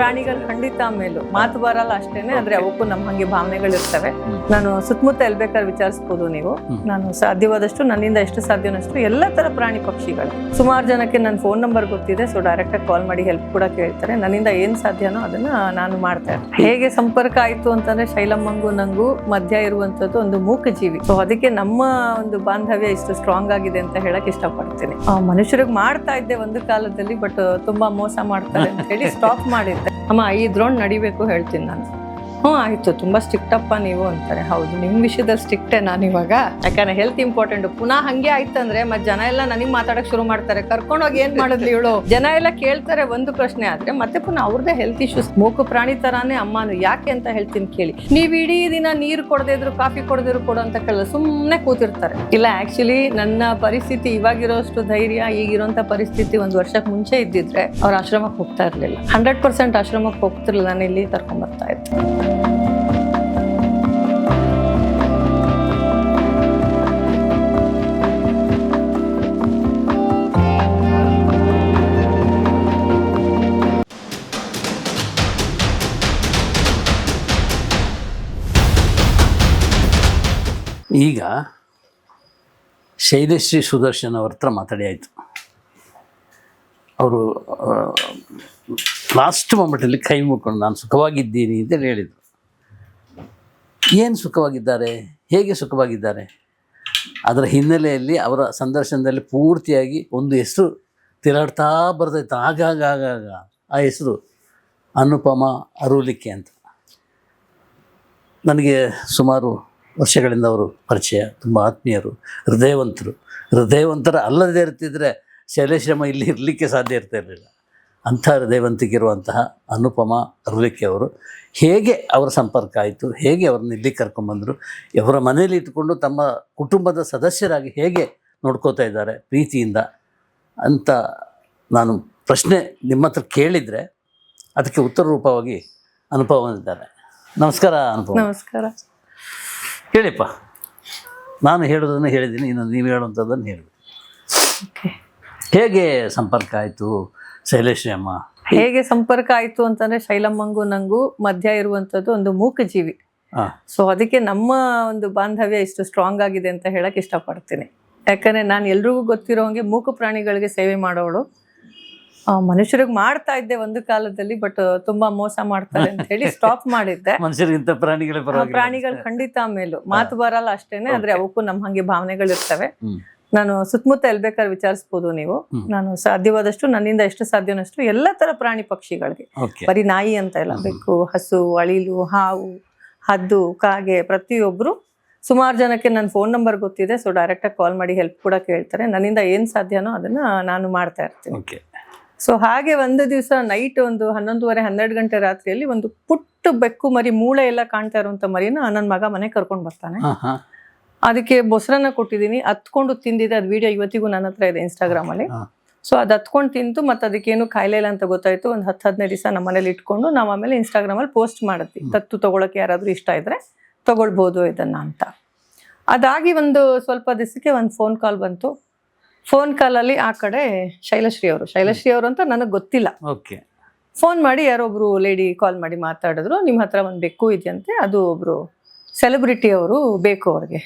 ಪ್ರಾಣಿಗಳು ಖಂಡಿತ ಮೇಲು ಮಾತು ಬರಲ್ಲ ಅಷ್ಟೇನೆ, ಆದ್ರೆ ಅವಕ್ಕೂ ನಮ್ಮ ಹಂಗೆ ಭಾವನೆಗಳಿರ್ತವೆ. ನಾನು ಸುತ್ತಮುತ್ತ ಎಲ್ಲಿ ಬೇಕಾದ್ರೆ ವಿಚಾರಿಸ್ಬೋದು ನೀವು. ನಾನು ಸಾಧ್ಯವಾದಷ್ಟು ನನ್ನಿಂದ ಎಷ್ಟು ಸಾಧ್ಯವಷ್ಟು ಎಲ್ಲ ತರ ಪ್ರಾಣಿ ಪಕ್ಷಿಗಳು ಸುಮಾರು ಜನಕ್ಕೆ ನನ್ನ ಫೋನ್ ನಂಬರ್ ಗೊತ್ತಿದೆ. ಸೊ ಡೈರೆಕ್ಟ್ ಆಗಿ ಕಾಲ್ ಮಾಡಿ ಹೆಲ್ಪ್ ಕೂಡ ಕೇಳ್ತಾರೆ. ನನ್ನಿಂದ ಏನ್ ಸಾಧ್ಯನೋ ಅದನ್ನ ನಾನು ಮಾಡ್ತಾ ಇರ್ತೀನಿ. ಹೇಗೆ ಸಂಪರ್ಕ ಆಯ್ತು ಅಂತಂದ್ರೆ ಶೈಲಮ್ಮಂಗೂ ನಂಗೂ ಮಧ್ಯ ಇರುವಂತದ್ದು ಒಂದು ಮೂಕ ಜೀವಿ. ಸೊ ಅದಕ್ಕೆ ನಮ್ಮ ಒಂದು ಬಾಂಧವ್ಯ ಇಷ್ಟು ಸ್ಟ್ರಾಂಗ್ ಆಗಿದೆ ಅಂತ ಹೇಳಕ್ ಇಷ್ಟಪಡ್ತೀನಿ. ಮನುಷ್ಯರಿಗೆ ಮಾಡ್ತಾ ಇದ್ದೆ ಒಂದು ಕಾಲದಲ್ಲಿ, ಬಟ್ ತುಂಬಾ ಮೋಸ ಮಾಡ್ತಾರೆ ಅಂತ ಹೇಳಿ ಸ್ಟಾಪ್ ಮಾಡಿದ್ದೆ. ಅಮ್ಮ ಈ ದ್ರೋಣ್ ನಡಿಬೇಕು ಹೇಳ್ತೀನಿ ನಾನು. ಆಯ್ತು, ತುಂಬಾ ಸ್ಟ್ರಿಕ್ಟ್ ಅಪ್ಪ ನೀವು ಅಂತಾರೆ. ಹೌದು, ನಿಮ್ ವಿಷಯದಲ್ಲಿ ಸ್ಟ್ರಿಕ್ಟೇ ನಾನು ಇವಾಗ. ಯಾಕಂದ್ರೆ ಹೆಲ್ತ್ ಇಂಪಾರ್ಟೆಂಟ್. ಪುನಃ ಹಂಗೆ ಆಯ್ತಂದ್ರೆ ಮತ್ತೆ ಜನ ಎಲ್ಲ ನನಗ್ ಮಾತಾಡಕ್ ಶುರು ಮಾಡ್ತಾರೆ. ಕರ್ಕೊಂಡೋಗಿ ಏನ್ ಮಾಡಿದ್ಲಿ ಇವಳು, ಜನ ಎಲ್ಲ ಕೇಳ್ತಾರೆ ಒಂದು ಪ್ರಶ್ನೆ. ಆದ್ರೆ ಮತ್ತೆ ಪುನಃ ಅವ್ರದೇ ಹೆಲ್ತ್ ಇಶ್ಯೂಸ್. ಮೂಕು ಪ್ರಾಣಿ ತರಾನೇ ಅಮ್ಮನು. ಯಾಕೆ ಅಂತ ಹೇಳ್ತೀನಿ ಕೇಳಿ. ನೀವ್ ಇಡೀ ದಿನ ನೀರ್ ಕೊಡದೇ ಇದ್ರು ಕಾಫಿ ಕೊಡದೇ ಇದ್ರು ಕೊಡೋ ಅಂತ ಕೇಳಲ್ಲ, ಸುಮ್ನೆ ಕೂತಿರ್ತಾರೆ. ಇಲ್ಲ, ಆಕ್ಚುಲಿ ನನ್ನ ಪರಿಸ್ಥಿತಿ ಇವಾಗಿರೋಷ್ಟು ಧೈರ್ಯ ಈಗಿರೋಂತ ಪರಿಸ್ಥಿತಿ ಒಂದು ವರ್ಷಕ್ಕೆ ಮುಂಚೆ ಇದ್ದಿದ್ರೆ ಅವ್ರ ಆಶ್ರಮಕ್ಕೆ ಹೋಗ್ತಾ ಇರ್ಲಿಲ್ಲ. 100% ಆಶ್ರಮಕ್ಕೆ ಹೋಗ್ತಿರ್ಲಿಲ್ಲ. ನಾನು ಇಲ್ಲಿ ಕರ್ಕೊಂಡ್ ಬರ್ತಾ ಇದ್ದೆ. ಈಗ ಶೈಲಶ್ರೀ ಸುದರ್ಶನ್ ಅವ್ರ ಹತ್ರ ಮಾತಾಡಿ ಆಯಿತು. ಅವರು ಲಾಸ್ಟ್ ಮೊಮೆಂಟಲ್ಲಿ ಕೈ ಮುಕ್ಕೊಂಡು ನಾನು ಸುಖವಾಗಿದ್ದೀನಿ ಅಂತೇಳಿ ಹೇಳಿದರು. ಏನು ಸುಖವಾಗಿದ್ದಾರೆ, ಹೇಗೆ ಸುಖವಾಗಿದ್ದಾರೆ, ಅದರ ಹಿನ್ನೆಲೆಯಲ್ಲಿ ಅವರ ಸಂದರ್ಶನದಲ್ಲಿ ಪೂರ್ತಿಯಾಗಿ ಒಂದು ಹೆಸರು ತಿರುಗಾಡ್ತಾ ಬರ್ತೈತೆ. ಆಗಾಗ ಆ ಹೆಸರು ಅನುಪಮ ಅರುಲಿಕೆ ಅಂತ. ನನಗೆ ಸುಮಾರು ವರ್ಷಗಳಿಂದ ಅವರು ಪರಿಚಯ, ತುಂಬ ಆತ್ಮೀಯರು, ಹೃದಯವಂತರ ಅಲ್ಲದೇ ಇರ್ತಿದ್ರೆ ಶೈಲೇಶ್ರಮ ಇಲ್ಲಿ ಇರಲಿಕ್ಕೆ ಸಾಧ್ಯ ಇರ್ತಾ ಇರಲಿಲ್ಲ. ಅಂಥ ಹೃದಯವಂತಿಗಿರುವಂತಹ ಅನುಪಮ ಅರುಲಿಕೆ ಅವರು ಹೇಗೆ ಅವರ ಸಂಪರ್ಕ ಆಯಿತು, ಹೇಗೆ ಅವ್ರನ್ನ ಇಲ್ಲಿ ಕರ್ಕೊಂಬಂದರು, ಅವರ ಮನೇಲಿ ಇಟ್ಕೊಂಡು ತಮ್ಮ ಕುಟುಂಬದ ಸದಸ್ಯರಾಗಿ ಹೇಗೆ ನೋಡ್ಕೋತಾ ಇದ್ದಾರೆ ಪ್ರೀತಿಯಿಂದ ಅಂತ ನಾನು ಪ್ರಶ್ನೆ ನಿಮ್ಮ ಹತ್ರ ಕೇಳಿದರೆ ಅದಕ್ಕೆ ಉತ್ತರ ರೂಪವಾಗಿ ಅನುಪಮ ಬಂದಿದ್ದಾರೆ. ನಮಸ್ಕಾರ ಅನುಪಮ. ನಮಸ್ಕಾರ. ಹೇಳಿಪ್ಪ, ನಾನು ಹೇಳೋದನ್ನು ಹೇಳಿದ್ದೀನಿ, ಇನ್ನು ನೀವು ಹೇಳುವಂಥದ್ದನ್ನು ಹೇಳಿ. ಹೇಗೆ ಸಂಪರ್ಕ ಆಯಿತು ಶೈಲೇಶ್ರೀ ಅಮ್ಮ? ಹೇಗೆ ಸಂಪರ್ಕ ಆಯ್ತು ಅಂತಂದ್ರೆ ಶೈಲಮ್ಮಂಗೂ ನಂಗೂ ಮಧ್ಯ ಇರುವಂತದ್ದು ಒಂದು ಮೂಕ ಜೀವಿ. ಸೊ ಅದಕ್ಕೆ ನಮ್ಮ ಒಂದು ಬಾಂಧವ್ಯ ಇಷ್ಟು ಸ್ಟ್ರಾಂಗ್ ಆಗಿದೆ ಅಂತ ಹೇಳಕ್ ಇಷ್ಟಪಡ್ತೀನಿ. ಯಾಕಂದ್ರೆ ನಾನು ಎಲ್ರಿಗೂ ಗೊತ್ತಿರೋ ಹಂಗೆ ಮೂಕ ಪ್ರಾಣಿಗಳಿಗೆ ಸೇವೆ ಮಾಡೋಳು. ಮನುಷ್ಯರಿಗೆ ಮಾಡ್ತಾ ಇದ್ದೆ ಒಂದು ಕಾಲದಲ್ಲಿ, ಬಟ್ ತುಂಬಾ ಮೋಸ ಮಾಡ್ತಾರೆ ಅಂತ ಹೇಳಿ ಸ್ಟಾಪ್ ಮಾಡಿದ್ದೆ. ಮನುಷ್ಯರಿಗಿಂತ ಪ್ರಾಣಿಗಳು ಖಂಡಿತ ಮೇಲು ಮಾತು ಬರಲ್ಲ ಅಷ್ಟೇನೆ, ಆದ್ರೆ ಅವಕ್ಕೂ ನಮ್ಮ ಹಂಗೆ ಭಾವನೆಗಳಿರ್ತವೆ. ನಾನು ಸುತ್ತಮುತ್ತ ಎಲ್ಲಿ ಬೇಕಾದ್ರೆ ವಿಚಾರಿಸ್ಬೋದು ನೀವು. ನಾನು ಸಾಧ್ಯವಾದಷ್ಟು ನನ್ನಿಂದ ಎಷ್ಟು ಸಾಧ್ಯವಷ್ಟು ಎಲ್ಲ ತರ ಪ್ರಾಣಿ ಪಕ್ಷಿಗಳಿಗೆ, ಬರೀ ನಾಯಿ ಅಂತ ಇಲ್ಲ, ಬೆಕ್ಕು, ಹಸು, ಅಳಿಲು, ಹಾವು, ಹದ್ದು, ಕಾಗೆ, ಪ್ರತಿಯೊಬ್ರು ಸುಮಾರು ಜನಕ್ಕೆ ನನ್ನ ಫೋನ್ ನಂಬರ್ ಗೊತ್ತಿದೆ. ಸೊ ಡೈರೆಕ್ಟ್ ಆಗಿ ಕಾಲ್ ಮಾಡಿ ಹೆಲ್ಪ್ ಕೂಡ ಕೇಳ್ತಾರೆ. ನನ್ನಿಂದ ಏನ್ ಸಾಧ್ಯನೋ ಅದನ್ನ ನಾನು ಮಾಡ್ತಾ ಇರ್ತೀನಿ. ಸೊ ಹಾಗೆ ಒಂದು ದಿವಸ ನೈಟ್ ಒಂದು 11:30-12 ಗಂಟೆ ರಾತ್ರಿಯಲ್ಲಿ ಒಂದು ಪುಟ್ಟ ಬೆಕ್ಕು ಮರಿ, ಮೂಳೆ ಎಲ್ಲ ಕಾಣ್ತಾ ಇರುವಂತ ಮರಿನ ನನ್ನ ಮಗ ಮನೆ ಕರ್ಕೊಂಡು ಬರ್ತಾನೆ. ಅದಕ್ಕೆ ಮೊಸರನ್ನ ಕೊಟ್ಟಿದ್ದೀನಿ, ಹತ್ಕೊಂಡು ತಿಂದಿದೆ. ಅದು ವಿಡಿಯೋ ಇವತ್ತಿಗೂ ನನ್ನ ಹತ್ರ ಇದೆ ಇನ್ಸ್ಟಾಗ್ರಾಮ್ ಅಲ್ಲಿ. ಸೊ ಅದು ಹತ್ಕೊಂಡು ತಿಂತು, ಮತ್ತೆ ಅದಕ್ಕೇನು ಕಾಯಿಲೆ ಇಲ್ಲ ಅಂತ ಗೊತ್ತಾಯ್ತು. ಒಂದು 10-15 ದಿವಸ ನಮ್ಮ ಮನೇಲಿ ಇಟ್ಕೊಂಡು ನಾವು ಆಮೇಲೆ ಇನ್ಸ್ಟಾಗ್ರಾಮ್ ಅಲ್ಲಿ ಪೋಸ್ಟ್ ಮಾಡಿದ್ವಿ, ದತ್ತು ತಗೊಳಕ್ಕೆ ಯಾರಾದ್ರೂ ಇಷ್ಟ ಇದ್ರೆ ತಗೊಳ್ಬೋದು ಇದನ್ನ ಅಂತ. ಅದಾಗಿ ಒಂದು ಸ್ವಲ್ಪ ದಿವಸಕ್ಕೆ ಒಂದು ಫೋನ್ ಕಾಲ್ ಬಂತು. ಫೋನ್ ಕಾಲಲ್ಲಿ ಆ ಕಡೆ ಶೈಲಶ್ರೀ ಅವರು ಅಂತ ನನಗೆ ಗೊತ್ತಿಲ್ಲ. ಫೋನ್ ಮಾಡಿ ಯಾರೊಬ್ರು ಲೇಡಿ ಕಾಲ್ ಮಾಡಿ ಮಾತಾಡಿದ್ರು, ನಿಮ್ಮ ಹತ್ರ ಒಂದು ಬೆಕ್ಕು ಇದೆಯಂತೆ, ಅದು ಒಬ್ರು ಸೆಲೆಬ್ರಿಟಿ ಅವರು ಬೇಕು ಅವ್ರಿಗೆ.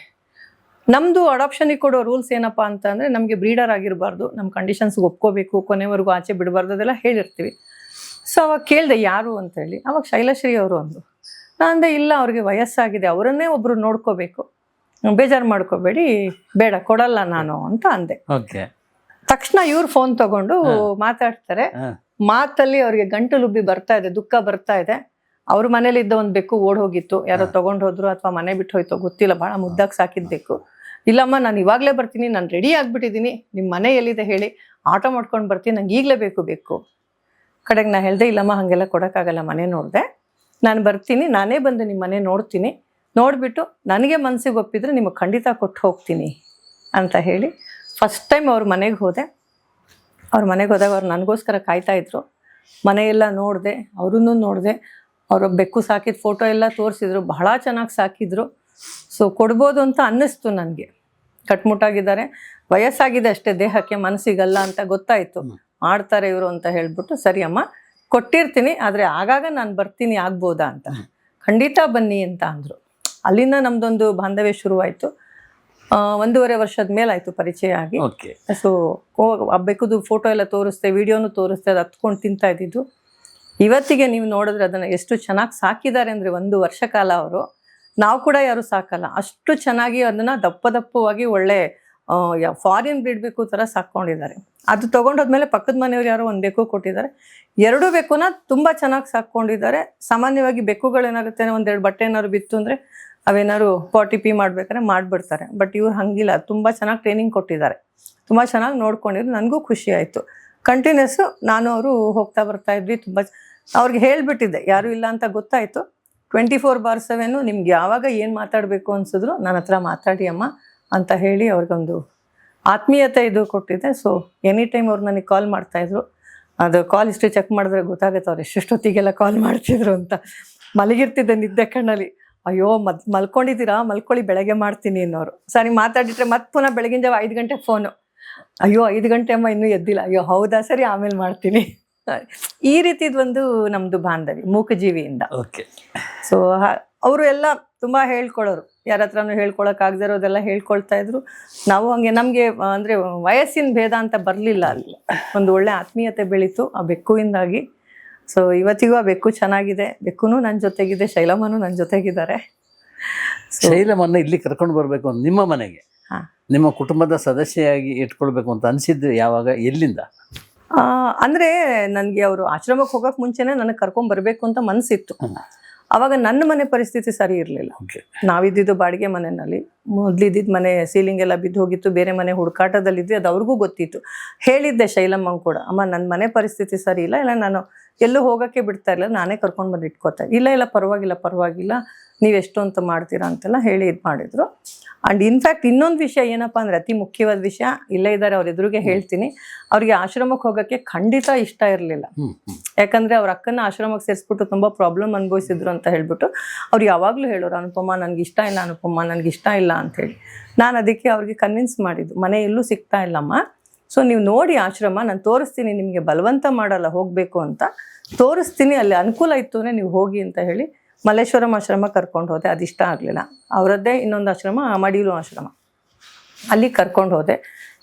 ನಮ್ದು ಅಡಾಪ್ಷನಿಗೆ ಕೊಡೋ ರೂಲ್ಸ್ ಏನಪ್ಪಾ ಅಂತ ಅಂದ್ರೆ ನಮಗೆ ಬ್ರೀಡರ್ ಆಗಿರಬಾರ್ದು, ನಮ್ಮ ಕಂಡೀಷನ್ಸ್ಗೆ ಒಪ್ಕೋಬೇಕು, ಕೊನೆವರೆಗೂ ಆಚೆ ಬಿಡಬಾರ್ದು, ಅದೆಲ್ಲ ಹೇಳಿರ್ತೀವಿ. ಸೊ ಅವಾಗ ಕೇಳಿದೆ ಯಾರು ಅಂತ ಹೇಳಿ. ಅವಾಗ ಶೈಲಶ್ರೀ ಅವರು ಅಂದ್ರು. ನಾನು ಅಂದೆ ಇಲ್ಲ, ಅವ್ರಿಗೆ ವಯಸ್ಸಾಗಿದೆ, ಅವರನ್ನೇ ಒಬ್ರು ನೋಡ್ಕೋಬೇಕು, ಬೇಜಾರು ಮಾಡ್ಕೋಬೇಡಿ, ಬೇಡ ಕೊಡಲ್ಲ ನಾನು ಅಂತ ಅಂದೆ. ತಕ್ಷಣ ಇವ್ರು ಫೋನ್ ತಗೊಂಡು ಮಾತಾಡ್ತಾರೆ. ಮಾತಲ್ಲಿ ಅವ್ರಿಗೆ ಗಂಟಲುಬ್ಬಿ ಬರ್ತಾ ಇದೆ, ದುಃಖ ಬರ್ತಾ ಇದೆ. ಅವ್ರ ಮನೇಲಿ ಇದ್ದ ಒಂದು ಬೆಕ್ಕು ಓಡ್ ಹೋಗಿತ್ತು, ಯಾರೋ ತಗೊಂಡ್ ಹೋದ್ರು ಅಥವಾ ಮನೆ ಬಿಟ್ಟು ಹೋಯ್ತೋ ಗೊತ್ತಿಲ್ಲ, ಬಹಳ ಮುದ್ದಾಗಿ ಸಾಕಿದ್ ಬೆಕ್ಕು. ಇಲ್ಲಮ್ಮ, ನಾನು ಇವಾಗ್ಲೇ ಬರ್ತೀನಿ, ನಾನು ರೆಡಿ ಆಗ್ಬಿಟ್ಟಿದ್ದೀನಿ, ನಿಮ್ಮ ಮನೆ ಎಲ್ಲಿದೆ ಹೇಳಿ, ಆಟೋ ಮಾಡ್ಕೊಂಡು ಬರ್ತೀನಿ, ನಂಗೆ ಈಗಲೇ ಬೇಕು. ಕಡೆಗೆ ನಾ ಹೇಳ್ದೆ, ಇಲ್ಲಮ್ಮ ಹಾಗೆಲ್ಲ ಕೊಡೋಕ್ಕಾಗಲ್ಲ, ಮನೆ ನೋಡಿದೆ, ನಾನು ಬರ್ತೀನಿ, ನಾನೇ ಬಂದು ನಿಮ್ಮ ಮನೆ ನೋಡ್ತೀನಿ, ನೋಡಿಬಿಟ್ಟು ನನಗೆ ಮನಸ್ಸಿಗೆ ಒಪ್ಪಿದ್ರೆ ನಿಮಗೆ ಖಂಡಿತ ಕೊಟ್ಟು ಹೋಗ್ತೀನಿ ಅಂತ ಹೇಳಿ ಫಸ್ಟ್ ಟೈಮ್ ಅವ್ರ ಮನೆಗೆ ಹೋದೆ. ಅವ್ರ ಮನೆಗೆ ಹೋದಾಗ ಅವ್ರು ನನಗೋಸ್ಕರ ಕಾಯ್ತಾ ಇದ್ರು. ಮನೆಯೆಲ್ಲ ನೋಡಿದೆ, ಅವ್ರನ್ನೂ ನೋಡಿದೆ. ಅವರು ಬೆಕ್ಕು ಸಾಕಿದ ಫೋಟೋ ಎಲ್ಲ ತೋರಿಸಿದ್ರು, ಬಹಳ ಚೆನ್ನಾಗಿ ಸಾಕಿದ್ರು. ಸೊ ಕೊಡ್ಬೋದು ಅಂತ ಅನ್ನಿಸ್ತು ನನಗೆ. ಕಟ್ಮುಟ್ಟಾಗಿದ್ದಾರೆ, ವಯಸ್ಸಾಗಿದೆ ಅಷ್ಟೇ, ದೇಹಕ್ಕೆ ಮನಸ್ಸಿಗಲ್ಲ ಅಂತ ಗೊತ್ತಾಯಿತು. ಮಾಡ್ತಾರೆ ಇವರು ಅಂತ ಹೇಳ್ಬಿಟ್ಟು, ಸರಿ ಅಮ್ಮ ಕೊಟ್ಟಿರ್ತೀನಿ, ಆದರೆ ಆಗಾಗ ನಾನು ಬರ್ತೀನಿ ಆಗ್ಬೋದಾ ಅಂತ. ಖಂಡಿತ ಬನ್ನಿ ಅಂತ ಅಂದರು. ಅಲ್ಲಿಂದ ನಮ್ಮದೊಂದು ಬಾಂಧವ್ಯ ಶುರುವಾಯಿತು. 1.5 ವರ್ಷದ ಮೇಲಾಯಿತು ಪರಿಚಯ ಆಗಿ. ಓಕೆ. ಸೊ ಬೆಕ್ಕುದು ಫೋಟೋ ಎಲ್ಲ ತೋರಿಸ್ದೆ, ವಿಡಿಯೋನು ತೋರಿಸ್ದೆ, ಅದು ಹತ್ಕೊಂಡು ತಿಂತಾ ಇದ್ದಿದ್ದು. ಇವತ್ತಿಗೆ ನೀವು ನೋಡಿದ್ರೆ ಅದನ್ನು ಎಷ್ಟು ಚೆನ್ನಾಗಿ ಸಾಕಿದ್ದಾರೆ ಅಂದರೆ 1 ವರ್ಷ ಕಾಲ ಅವರು. ನಾವು ಕೂಡ ಯಾರು ಸಾಕಲ್ಲ, ಅಷ್ಟು ಚೆನ್ನಾಗಿ ಅದನ್ನು ದಪ್ಪವಾಗಿ ಒಳ್ಳೆ ಫಾರಿನ್ ಬ್ರೀಡ್ ಬೇಕು ಥರ ಸಾಕ್ಕೊಂಡಿದ್ದಾರೆ. ಅದು ತೊಗೊಂಡೋದ್ಮೇಲೆ ಪಕ್ಕದ ಮನೆಯವ್ರು ಯಾರೋ ಒಂದು ಬೆಕ್ಕು ಕೊಟ್ಟಿದ್ದಾರೆ. 2 ಬೆಕ್ಕುನ ತುಂಬ ಚೆನ್ನಾಗಿ ಸಾಕ್ಕೊಂಡಿದ್ದಾರೆ. ಸಾಮಾನ್ಯವಾಗಿ ಬೆಕ್ಕುಗಳೇನಾಗುತ್ತೆ, 1-2 ಬಟ್ಟೆ ಏನಾದ್ರು ಬಿತ್ತು ಅಂದರೆ ಅವೇನಾದ್ರು ಪಾಟಿ ಪಿ ಮಾಡ್ಬೇಕಾದ್ರೆ ಮಾಡಿಬಿಡ್ತಾರೆ. ಬಟ್ ಇವ್ರು ಹಾಗಿಲ್ಲ, ತುಂಬ ಚೆನ್ನಾಗಿ ಟ್ರೈನಿಂಗ್ ಕೊಟ್ಟಿದ್ದಾರೆ, ತುಂಬ ಚೆನ್ನಾಗಿ ನೋಡ್ಕೊಂಡಿದ್ರು. ನನಗೂ ಖುಷಿ ಆಯಿತು. ಕಂಟಿನ್ಯೂಸ್ಸು ನಾನು ಅವರು ಹೋಗ್ತಾ ಬರ್ತಾ ಇದ್ವಿ. ತುಂಬ ಅವ್ರಿಗೆ ಹೇಳಿಬಿಟ್ಟಿದ್ದೆ, ಯಾರೂ ಇಲ್ಲ ಅಂತ ಗೊತ್ತಾಯಿತು. 24/7 ನಿಮ್ಗೆ ಯಾವಾಗ ಏನು ಮಾತಾಡಬೇಕು ಅನಿಸಿದ್ರು ನನ್ನ ಹತ್ರ ಮಾತಾಡಿ ಅಮ್ಮ ಅಂತ ಹೇಳಿ ಅವ್ರಿಗೊಂದು ಆತ್ಮೀಯತೆ ಇದು ಕೊಟ್ಟಿದ್ದೆ. ಸೊ ಎನಿ ಟೈಮ್ ಅವ್ರು ನನಗೆ ಕಾಲ್ ಮಾಡ್ತಾಯಿದ್ರು. ಅದು ಕಾಲ್ ಹಿಸ್ಟ್ರಿ ಚೆಕ್ ಮಾಡಿದ್ರೆ ಗೊತ್ತಾಗುತ್ತೆ ಅವ್ರು ಎಷ್ಟೊತ್ತಿಗೆಲ್ಲ ಕಾಲ್ ಮಾಡ್ತಿದ್ರು ಅಂತ. ಮಲಗಿರ್ತಿದ್ದೆ ನಿದ್ದೆ ಕಣ್ಣಲ್ಲಿ, ಅಯ್ಯೋ ಮಲ್ಕೊಂಡಿದ್ದೀರಾ, ಮಲ್ಕೊಳ್ಳಿ ಬೆಳಗ್ಗೆ ಮಾಡ್ತೀನಿ ಅನ್ನೋರು. ಸರಿ ಮಾತಾಡಿಟ್ರೆ ಮತ್ತೆ ಪುನಃ ಬೆಳಗಿನ ಜಾವ 5 ಗಂಟೆಗೆ ಫೋನು, ಅಯ್ಯೋ 5 ಗಂಟೆ ಅಮ್ಮ ಇನ್ನೂ ಎದ್ದಿಲ್ಲ, ಅಯ್ಯೋ ಹೌದಾ ಸರಿ ಆಮೇಲೆ ಮಾಡ್ತೀನಿ. ಈ ರೀತಿದೊಂದು ನಮ್ಮದು ಬಾಂಧವ್ಯ ಮೂಕಜೀವಿಯಿಂದ. ಓಕೆ. ಸೊ ಅವರು ಎಲ್ಲ ತುಂಬ ಹೇಳ್ಕೊಳ್ಳೋರು, ಯಾರ ಹತ್ರನೂ ಹೇಳ್ಕೊಳಕ್ಕಾಗದಿರೋದೆಲ್ಲ ಹೇಳ್ಕೊಳ್ತಾ ಇದ್ರು. ನಾವು ಹಂಗೆ ನಮಗೆ ಅಂದರೆ ವಯಸ್ಸಿನ ಭೇದ ಅಂತ ಬರಲಿಲ್ಲ ಅಲ್ಲಿ. ಒಂದು ಒಳ್ಳೆ ಆತ್ಮೀಯತೆ ಬೆಳೀತು ಆ ಬೆಕ್ಕುವಿಂದಾಗಿ. ಸೊ ಇವತ್ತಿಗೂ ಆ ಬೆಕ್ಕು ಚೆನ್ನಾಗಿದೆ, ಬೆಕ್ಕುನೂ ನನ್ನ ಜೊತೆಗಿದೆ, ಶೈಲಮ್ಮನೂ ನನ್ನ ಜೊತೆಗಿದ್ದಾರೆ. ಶೈಲಮನ್ನ ಇಲ್ಲಿ ಕರ್ಕೊಂಡು ಬರಬೇಕು ಅಂತ ನಿಮ್ಮ ಮನೆಗೆ, ನಿಮ್ಮ ಕುಟುಂಬದ ಸದಸ್ಯೆಯಾಗಿ ಇಟ್ಕೊಳ್ಬೇಕು ಅಂತ ಅನಿಸಿದ್ದು ಯಾವಾಗ, ಎಲ್ಲಿಂದ? ಅಂದರೆ ನನಗೆ ಅವರು ಆಶ್ರಮಕ್ಕೆ ಹೋಗೋಕೆ ಮುಂಚೆನೇ ನನಗೆ ಕರ್ಕೊಂಬರ್ಬೇಕು ಅಂತ ಮನಸ್ಸಿತ್ತು. ಆವಾಗ ನನ್ನ ಮನೆ ಪರಿಸ್ಥಿತಿ ಸರಿ ಇರಲಿಲ್ಲ. ನಾವಿದ್ದಿದ್ದು ಬಾಡಿಗೆ ಮನೆಯಲ್ಲಿ, ಮೊದಲಿದ್ದಿದ್ದು ಮನೆ ಸೀಲಿಂಗ್ ಎಲ್ಲ ಬಿದ್ದು ಹೋಗಿತ್ತು, ಬೇರೆ ಮನೆ ಹುಡುಕಾಟದಲ್ಲಿದ್ವಿ. ಅದು ಅವ್ರಿಗೂ ಗೊತ್ತಿತ್ತು. ಹೇಳಿದ್ದೆ ಶೈಲಮ್ಮಂಗೆ ಕೂಡ, ಅಮ್ಮ ನನ್ನ ಮನೆ ಪರಿಸ್ಥಿತಿ ಸರಿ ಇಲ್ಲ, ಇಲ್ಲ ನಾನು ಎಲ್ಲೂ ಹೋಗೋಕ್ಕೆ ಬಿಡ್ತಾ ಇಲ್ಲ, ನಾನೇ ಕರ್ಕೊಂಡು ಬಂದು ಇಟ್ಕೋತಾ ಇಲ್ಲ ಪರವಾಗಿಲ್ಲ ನೀವು ಎಷ್ಟು ಅಂತ ಮಾಡ್ತೀರಾ ಅಂತೆಲ್ಲ ಹೇಳಿ ಇದು ಮಾಡಿದರು. ಆ್ಯಂಡ್ ಇನ್ಫ್ಯಾಕ್ಟ್ ಇನ್ನೊಂದು ವಿಷಯ ಏನಪ್ಪ ಅಂದರೆ, ಅತಿ ಮುಖ್ಯವಾದ ವಿಷಯ, ಇಲ್ಲೇ ಇದ್ದಾರೆ ಅವ್ರ ಎದುರಿಗೆ ಹೇಳ್ತೀನಿ, ಅವ್ರಿಗೆ ಆಶ್ರಮಕ್ಕೆ ಹೋಗೋಕ್ಕೆ ಖಂಡಿತ ಇಷ್ಟ ಇರಲಿಲ್ಲ. ಯಾಕಂದರೆ ಅವ್ರ ಅಕ್ಕನ ಆಶ್ರಮಕ್ಕೆ ಸೇರಿಸ್ಬಿಟ್ಟು ತುಂಬ ಪ್ರಾಬ್ಲಮ್ ಅನುಭವಿಸಿದ್ರು ಅಂತ ಹೇಳ್ಬಿಟ್ಟು ಅವ್ರು ಯಾವಾಗಲೂ ಹೇಳೋರು, ಅನುಪಮ ನನಗಿಷ್ಟ ಇಲ್ಲ, ಅನುಪಮ ನನಗಿಷ್ಟ ಇಲ್ಲ ಅಂಥೇಳಿ. ನಾನು ಅದಕ್ಕೆ ಅವ್ರಿಗೆ ಕನ್ವಿನ್ಸ್ ಮಾಡಿದ್ದು, ಮನೆ ಎಲ್ಲೂ ಸಿಗ್ತಾ ಇಲ್ಲಮ್ಮ, ಸೊ ನೀವು ನೋಡಿ ಆಶ್ರಮ, ನಾನು ತೋರಿಸ್ತೀನಿ, ನಿಮಗೆ ಬಲವಂತ ಮಾಡಲ್ಲ ಹೋಗಬೇಕು ಅಂತ, ತೋರಿಸ್ತೀನಿ, ಅಲ್ಲಿ ಅನುಕೂಲ ಇತ್ತು ಅಂದರೆ ನೀವು ಹೋಗಿ ಅಂತ ಹೇಳಿ ಮಲ್ಲೇಶ್ವರಂ ಆಶ್ರಮ ಕರ್ಕೊಂಡು ಹೋದೆ. ಅದಿಷ್ಟ ಆಗಲಿಲ್ಲ. ಅವರದ್ದೇ ಇನ್ನೊಂದು ಆಶ್ರಮ ಮಡಿಲು ಆಶ್ರಮ, ಅಲ್ಲಿ ಕರ್ಕೊಂಡು ಹೋದೆ.